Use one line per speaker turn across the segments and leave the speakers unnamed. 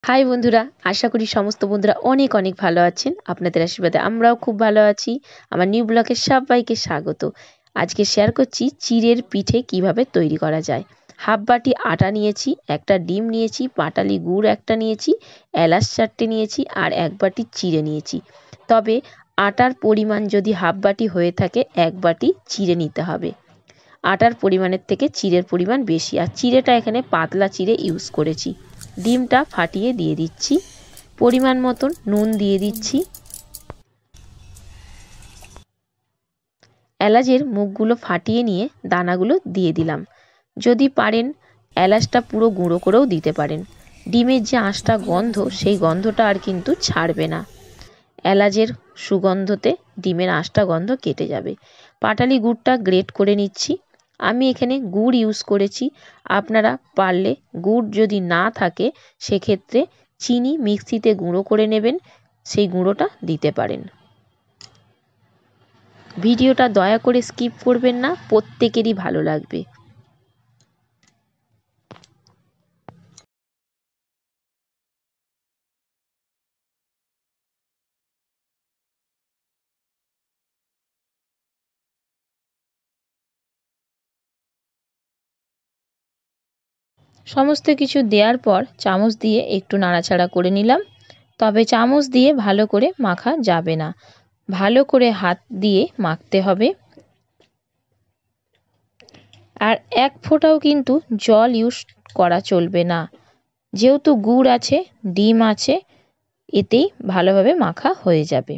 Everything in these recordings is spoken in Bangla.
হাই বন্ধুরা, আশা করি সমস্ত বন্ধুরা অনেক অনেক ভালো আছেন। আপনাদের আশীর্বাদে আমরাও খুব ভালো আছি। আমার নিউ ব্লগে সবাইকে স্বাগত। আজকে শেয়ার করছি চিড়ের পিঠে কিভাবে তৈরি করা যায়। হাফ বাটি আটা নিয়েছি, একটা ডিম নিয়েছি, পাটালি গুড় একটা নিয়েছি, এলাচ 4টে নিয়েছি আর 1 বাটি চিড়ে নিয়েছি। তবে আটার পরিমাণ যদি হাফ বাটি হয়ে থাকে 1 বাটি চিড়ে নিতে হবে। আটার পরিমাণের থেকে চিড়ের পরিমাণ বেশি, আর চিড়েটা এখানে পাতলা চিড়ে ইউজ করেছি। ডিমটা ফাটিয়ে দিয়ে দিচ্ছি, পরিমাণ মতন নুন দিয়ে দিচ্ছি, এলাচের মুখগুলো ফাটিয়ে নিয়ে দানাগুলো দিয়ে দিলাম। যদি পারেন এলাচটা পুরো গুঁড়ো করেও দিতে পারেন। ডিমের যে আঁশটা গন্ধ, সেই গন্ধটা আর কিন্তু ছাড়বে না। এলাচের সুগন্ধতে ডিমের আঁশটা গন্ধ কেটে যাবে। পাটালি গুড়টা গ্রেট করে নিচ্ছি। আমি এখানে গুড় ইউজ করেছি। আপনারা পারলে গুড় যদি না থাকে সেক্ষেত্রে চিনি মিক্সিতে গুঁড়ো করে নেবেন, সেই গুঁড়োটা দিতে পারেন। ভিডিওটা দয়া করে স্কিপ করবেন না, প্রত্যেকেরই ভালো লাগবে। সমস্ত কিছু দেওয়ার পর চামচ দিয়ে একটু নাড়াচাড়া করে নিলাম। তবে চামচ দিয়ে ভালো করে মাখা যাবে না, ভালো করে হাত দিয়ে মাখতে হবে। আর এক ফোঁটাও কিন্তু জল ইউজ করা চলবে না, যেহেতু গুড় আছে, ডিম আছে, এতেই ভালোভাবে মাখা হয়ে যাবে।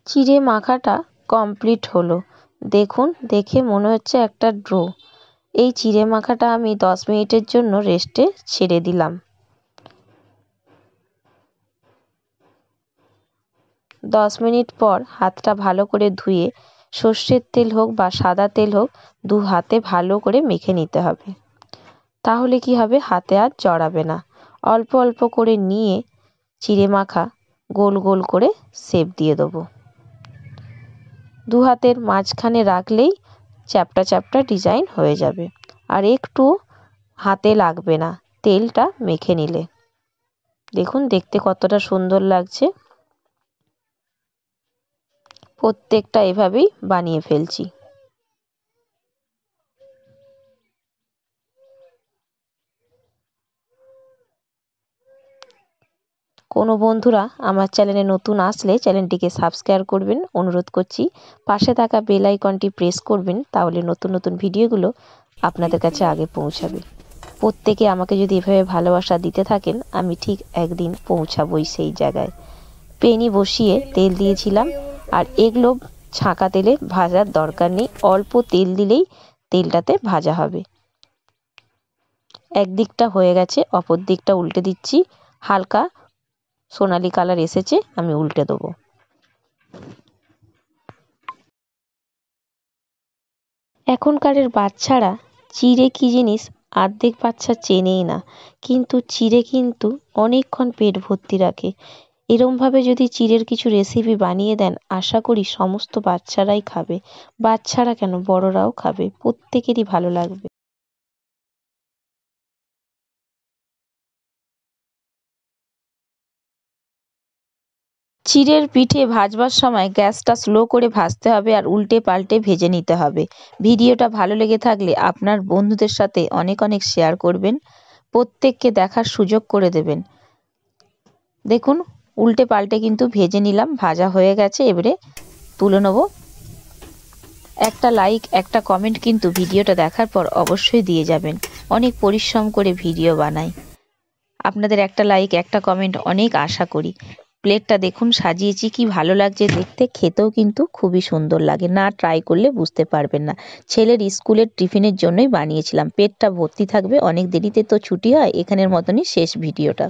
চিড়ে মাখাটা কমপ্লিট হলো। দেখুন, দেখে মনে হচ্ছে একটা ড্রো। এই চিড়ে মাখাটা আমি 10 মিনিটের জন্য রেস্টে ছেড়ে দিলাম। 10 মিনিট পর হাতটা ভালো করে ধুয়ে সর্ষের তেল হোক বা সাদা তেল হোক, 2 হাতে ভালো করে মেখে নিতে হবে। তাহলে কি হবে, হাতে আর জড়াবে না। অল্প অল্প করে নিয়ে চিড়ে মাখা গোল গোল করে শেপ দিয়ে দেবো। 2 হাতের মাঝখানে রাখলেই চ্যাপ্টা চ্যাপ্টা ডিজাইন হয়ে যাবে, আর একটু হাতে লাগবে না তেলটা মেখে নিলে। দেখুন দেখতে কতটা সুন্দর লাগছে। প্রত্যেকটা এভাবেই বানিয়ে ফেলছি। কোনো বন্ধুরা আমার চ্যানেলে নতুন আসলে চ্যানেলটিকে সাবস্ক্রাইব করবেন অনুরোধ করছি। পাশে থাকা বেল আইকনটি প্রেস করবেন, তাহলে নতুন নতুন ভিডিওগুলো আপনাদের কাছে আগে পৌঁছাবে। প্রত্যেকে আমাকে যদি এভাবে ভালোবাসা দিতে থাকেন, আমি ঠিক একদিন পৌঁছাবই সেই জায়গায়। পেনি বসিয়ে তেল দিয়েছিলাম, আর এগুলো ছাঁকা তেলে ভাজার দরকার নেই, অল্প তেল দিলেই তেলটাতে ভাজা হবে। একদিকটা হয়ে গেছে, অপর দিকটা উল্টে দিচ্ছি। হালকা সোনালি কালার এসেছে, আমি উল্টে দেবো। এখনকারের বাচ্চারা চিড়ে কি জিনিস অর্ধেক বাচ্চা চেনেই না, কিন্তু চিড়ে কিন্তু অনেকক্ষণ পেট ভর্তি রাখে। এরমভাবে যদি চিড়ের কিছু রেসিপি বানিয়ে দেন, আশা করি সমস্ত বাচ্চারাই খাবে। বাচ্চারা কেন, বড়রাও খাবে, প্রত্যেকেরই ভালো লাগবে। চিড়ের পিঠে ভাজবার সময় গ্যাসটা স্লো করে ভাজতে হবে আর উল্টে পাল্টে ভেজে নিতে হবে। ভিডিওটা ভালো লেগে থাকলে আপনার বন্ধুদের সাথে অনেক অনেক শেয়ার করবেন, প্রত্যেককে দেখার সুযোগ করে দেবেন। দেখুন উল্টে পাল্টে কিন্তু ভেজে নিলাম, ভাজা হয়ে গেছে, এবারে তুলে নেব। একটা লাইক একটা কমেন্ট কিন্তু ভিডিওটা দেখার পর অবশ্যই দিয়ে যাবেন। অনেক পরিশ্রম করে ভিডিও বানাই, আপনাদের একটা লাইক একটা কমেন্ট অনেক আশা করি। প্লেটটা দেখুন সাজিয়েছি, কি ভালো লাগছে দেখতে, খেতেও কিন্তু খুবই সুন্দর লাগে, না ট্রাই করলে বুঝতে পারবেন না। ছেলের স্কুলের টিফিনের জন্যই বানিয়েছিলাম, পেটটা ভর্তি থাকবে, অনেক দেরিতে তো ছুটি হয়। এখানের মতনই শেষ ভিডিওটা।